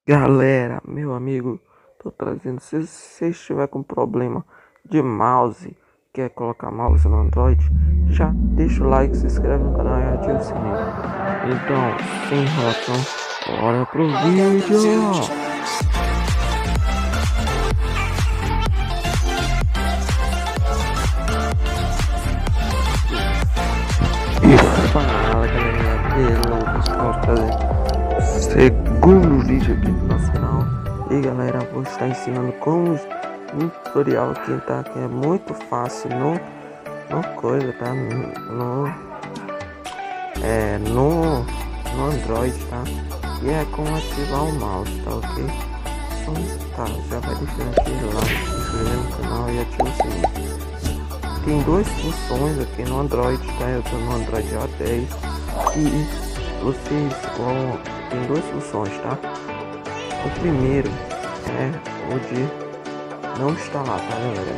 Galera, meu amigo, tô trazendo. Se você estiver com problema de mouse, quer colocar mouse no Android, já deixa o like, se inscreve no canal e ativa o sininho. Então, sem enrolação, bora pro vídeo! E fala galera, beleza? Estamos trazendo segundo vídeo aqui do nosso canal. E galera, vou estar ensinando como um tutorial aqui, tá? Que é muito fácil no coisa, tá? No Android, tá? E é como ativar o mouse, tá? Ok? Então, tá, já vai deixando aqui o like, se inscrever no canal e ativa o sininho. Tem duas funções aqui no Android, tá? Eu tô no Android A10 e vocês vão... Tem duas funções, tá? O primeiro é o de não instalar, tá galera?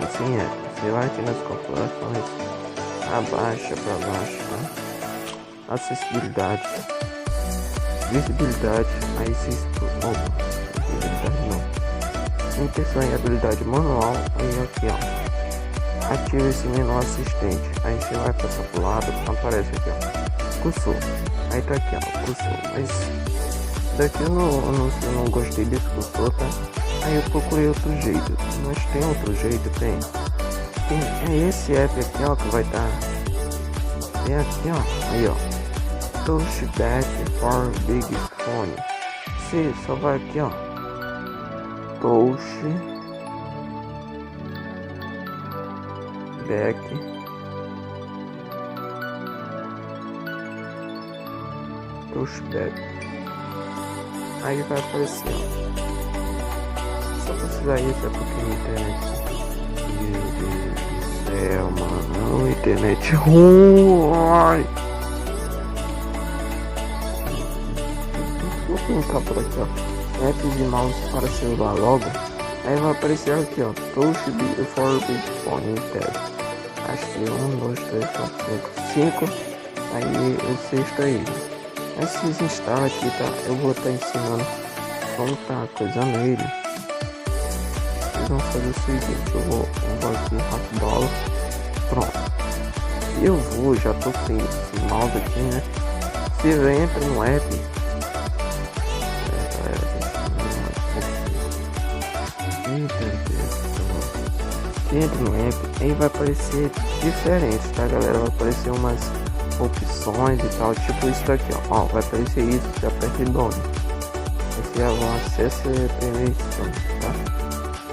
Assim você vai aqui nas configurações, abaixa pra baixo, tá? Acessibilidade, visibilidade, aí vocês... visibilidade não. Intenção e habilidade manual, aí aqui ó. Ativa esse menu assistente, aí você vai passar pro lado, aparece aqui ó, cursor, aí tá aqui ó, cursor, mas daqui eu não gostei desse cursor, tá? Aí eu procurei outro jeito, mas tem outro jeito, tem é esse app aqui ó, que vai estar, tem aqui ó, aí ó, Touchback for Big Phone, você só vai aqui ó, Touchback aí vai aparecer ó. Só precisar isso é porque a internet, meu Deus do céu, mano, internet ruim. Vou colocar por aqui ó, app de mouse para celular logo. Aí vai aparecer aqui ó, Touch for Big Phone Test. Acho que 1, 2, 3, 4, 5. Aí o sexto aí. Aí vocês instalam aqui, tá? Eu vou estar ensinando como tá a coisa nele. Vocês vão fazer o seguinte, eu vou aqui rapidão. Pronto. Eu já tô sem esse mouse aqui, né? Você entra no app. Entra no app, aí vai aparecer diferente, tá galera? Vai aparecer umas opções e tal, tipo isso daqui ó, vai aparecer isso, você aperta em dono. Você vão acessar permissões, tá?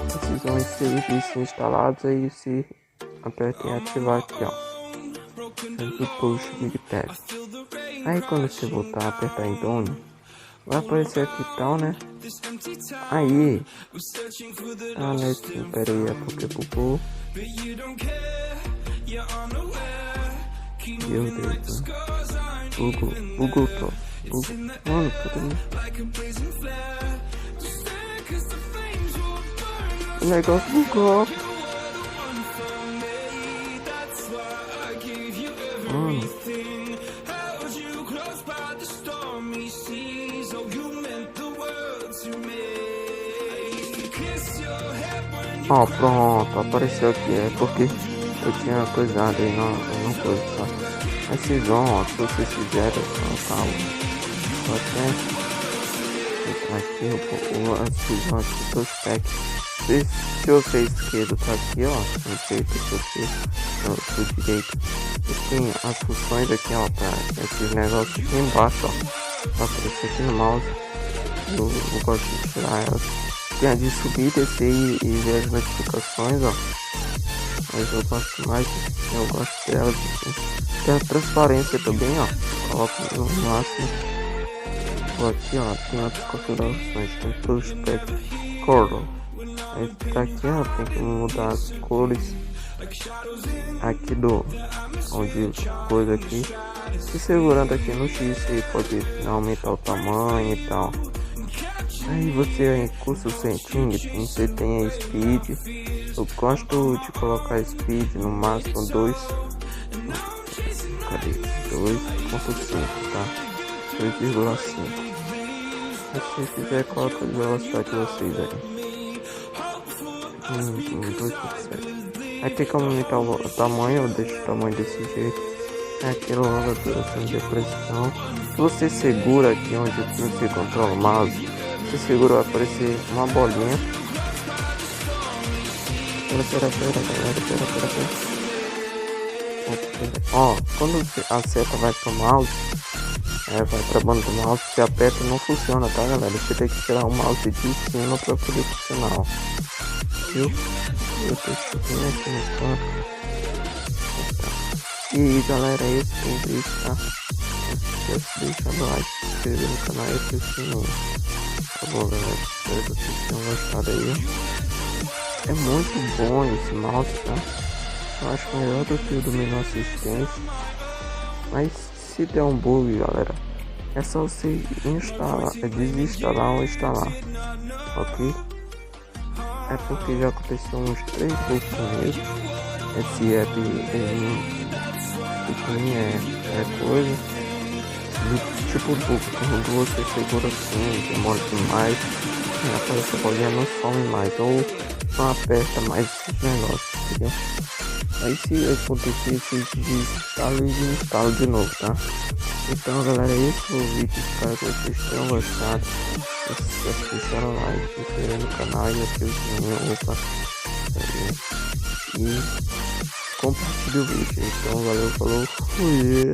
Vocês vão inserir isso instalados, aí se aperta em ativar aqui ó, do Push Big Tag. Aí quando você voltar a apertar em dono, vai aparecer aqui tal, né? Aí pera aí, é porque bugou. Meu Deus, bugou top. Mano, o negócio bugou. Mano. Ó, pronto, apareceu aqui, é porque eu tinha coisado aí não coisa, tá? Aí vocês vão, ó, se vocês fizerem, tá, vocês vão aqui, Touchback. Se você esquerdo tá aqui, ó, no peito, se você no direito, e tem as funções aqui, ó, pra esses negócios aqui embaixo, ó, pra aparecer aqui no mouse. Eu gosto de tirar elas. Tem a de subir, descer e ver as notificações, ó. Mas eu gosto mais, eu gosto delas assim. Tem a transparência também, ó. Coloco no máximo. Vou aqui, ó, tem outras configurações. Tem Touchback Color. Aí tá aqui, ó, tem que mudar as cores aqui do onde coisa aqui. Se segurando aqui no X, você pode aumentar o tamanho e tal. Aí você em curso centímetro, você tem a speed. Eu gosto de colocar speed no máximo 2. Cadê? 2.5, tá? 2,5. Se fizer, coloca a velocidade de vocês aí. 2.7. Aí tem como aumentar o tamanho, eu deixo o tamanho desse jeito. É aquela longa duração de pressão. Se você segura aqui onde você controla o mouse, você segura, vai aparecer uma bolinha. Ó, quando a seta vai pro mouse, vai pra banda do mouse, você aperta, não funciona, tá, galera? Você tem que tirar o mouse de cima pra poder funcionar, ó. Viu? Eu tô chutando aqui no canto. E galera, esse foi o vídeo, tá? Não esquece de deixar o like, se inscrever no canal e ativar o sininho. Tá bom, galera? Espero que vocês tenham gostado aí. É muito bom esse mouse, tá? Eu acho melhor do que o do menor assistência. Mas se der um bug, galera, é só você instalar, desinstalar ou instalar, ok? É porque já aconteceu uns 3 vezes comigo. Esse app é coisa do tipo quando você segura assim, demora demais, e aparece a bolinha não some mais, ou não aperta mais esses negócios, entendeu? Aí se acontecer, você desinstala e instala de novo, tá? Então galera, esse foi o vídeo, espero que vocês tenham gostado. Não se esqueça de deixar o like, se inscrever no canal e ativar o sininho, e compartilhe o vídeo. Então valeu, falou, fui!